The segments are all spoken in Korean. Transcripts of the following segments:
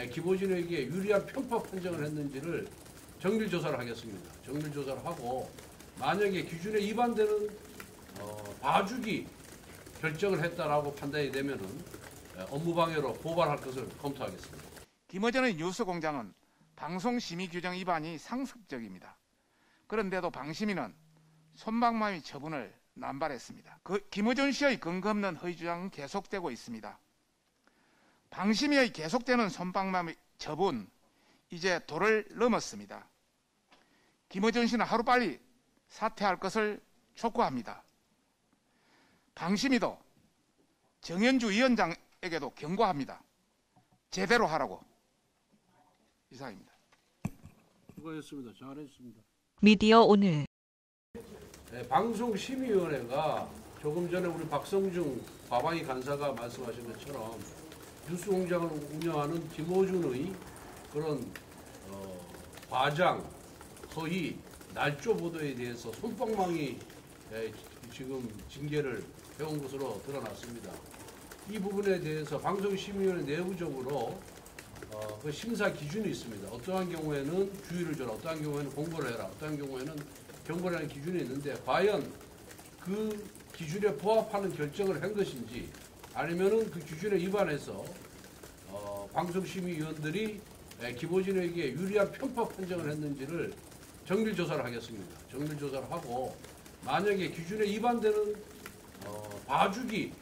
김어준에게 유리한 편파 판정을 했는지를 정밀 조사를 하겠습니다. 정밀 조사를 하고 만약에 기준에 위반되는 봐주기 결정을 했다라고 판단이 되면은 업무방해로 고발할 것을 검토하겠습니다. 김어준의 뉴스공장은 방송심의규정 위반이 상습적입니다. 그런데도 방심위는 솜방망이 처분을 남발했습니다. 김어준 씨의 근거 없는 허위 주장은 계속되고 있습니다. 방심위의 계속되는 솜방망이 처분, 이제 도를 넘었습니다. 김어준 씨는 하루빨리 사퇴할 것을 촉구합니다. 방심위도 정현주 위원장에게도 경고합니다. 제대로 하라고. 이상입니다. 수고하셨습니다. 잘했습니다. 미디어 오늘 방송심의위원회가 조금 전에 우리 박성중 과방위 간사가 말씀하신 것처럼 뉴스공장을 운영하는 김어준의 그런 과장, 허위, 날조 보도에 대해서 솜방망이 지금 징계를 해온 것으로 드러났습니다. 이 부분에 대해서 방송심의위원회 내부적으로 그 심사 기준이 있습니다. 어떠한 경우에는 주의를 줘라, 어떠한 경우에는 공고를 해라, 어떠한 경우에는 경고를 하는 기준이 있는데 과연 그 기준에 부합하는 결정을 한 것인지 아니면은 그 기준에 위반해서 방송심의위원들이 김어준에게 유리한 편파 판정을 했는지를 정밀 조사를 하겠습니다. 정밀 조사를 하고 만약에 기준에 위반되는 봐주기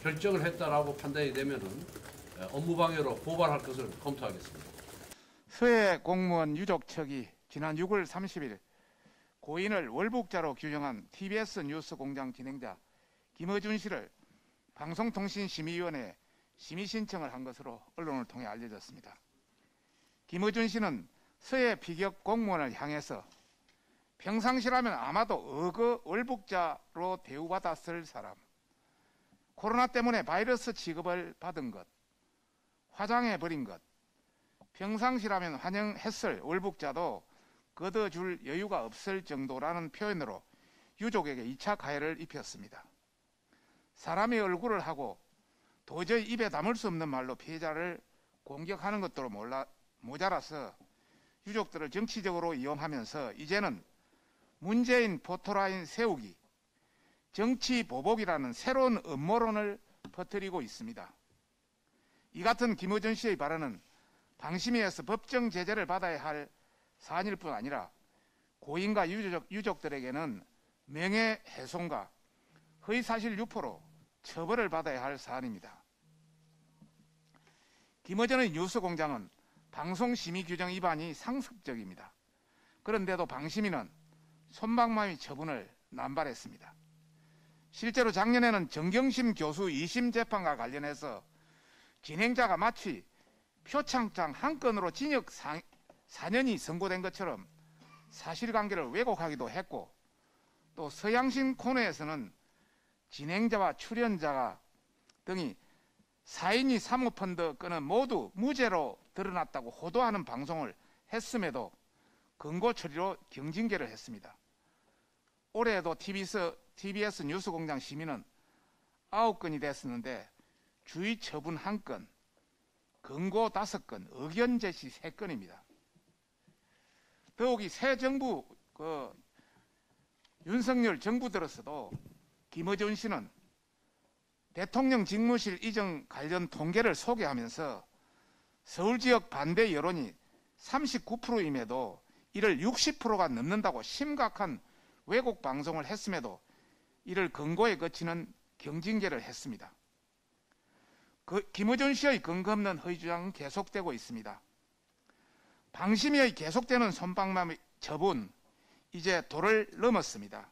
결정을 했다라고 판단이 되면은 업무방해로 고발할 것을 검토하겠습니다. 서해 공무원 유족 측이 지난 6월 30일 고인을 월북자로 규정한 TBS 뉴스공장 진행자 김어준 씨를 방송통신심의위원회에 심의 신청을 한 것으로 언론을 통해 알려졌습니다. 김어준 씨는 서해 피격 공무원을 향해서 평상시라면 아마도 어거 월북자로 대우받았을 사람, 코로나 때문에 바이러스 취급을 받은 것, 화장해버린 것, 평상시라면 환영했을 월북자도 걷어줄 여유가 없을 정도라는 표현으로 유족에게 2차 가해를 입혔습니다. 사람의 얼굴을 하고 도저히 입에 담을 수 없는 말로 피해자를 공격하는 것도 모자라서 유족들을 정치적으로 이용하면서 이제는 문재인 포토라인 세우기, 정치 보복이라는 새로운 음모론을 퍼뜨리고 있습니다. 이 같은 김어준 씨의 발언은 방심위에서 법정 제재를 받아야 할 사안일 뿐 아니라 고인과 유족들에게는 명예훼손과 허위사실 유포로 처벌을 받아야 할 사안입니다. 김어준의 뉴스공장은 방송심의규정 위반이 상습적입니다. 그런데도 방심위는 솜방망이 처분을 남발했습니다. 실제로 작년에는 정경심 교수 2심 재판과 관련해서 진행자가 마치 표창장 한 건으로 징역 4년이 선고된 것처럼 사실관계를 왜곡하기도 했고, 또 서양신 코너에서는 진행자와 출연자가 등이 4인이 사모펀드 건은 모두 무죄로 드러났다고 호도하는 방송을 했음에도 권고 처리로 경징계를 했습니다. 올해에도 TBS 뉴스공장 심의는 9건이 됐었는데 주의 처분 1건, 권고 5건, 의견 제시 3건입니다. 더욱이 새 정부 윤석열 정부 들어서도 김어준 씨는 대통령 직무실 이전 관련 통계를 소개하면서 서울 지역 반대 여론이 39%임에도 이를 60%가 넘는다고 심각한 왜곡 방송을 했음에도 이를 권고에 거치는 경징계를 했습니다. 김어준 씨의 근거 없는 허위 주장은 계속되고 있습니다. 방심위의 계속되는 솜방망이 처분, 이제 도를 넘었습니다.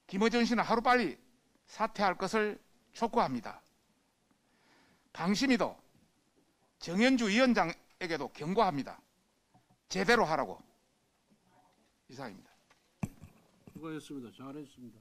김어준 씨는 하루빨리 사퇴할 것을 촉구합니다. 방심위도 정현주 위원장에게도 경고합니다. 제대로 하라고. 이상입니다. 수고하셨습니다. 잘했습니다.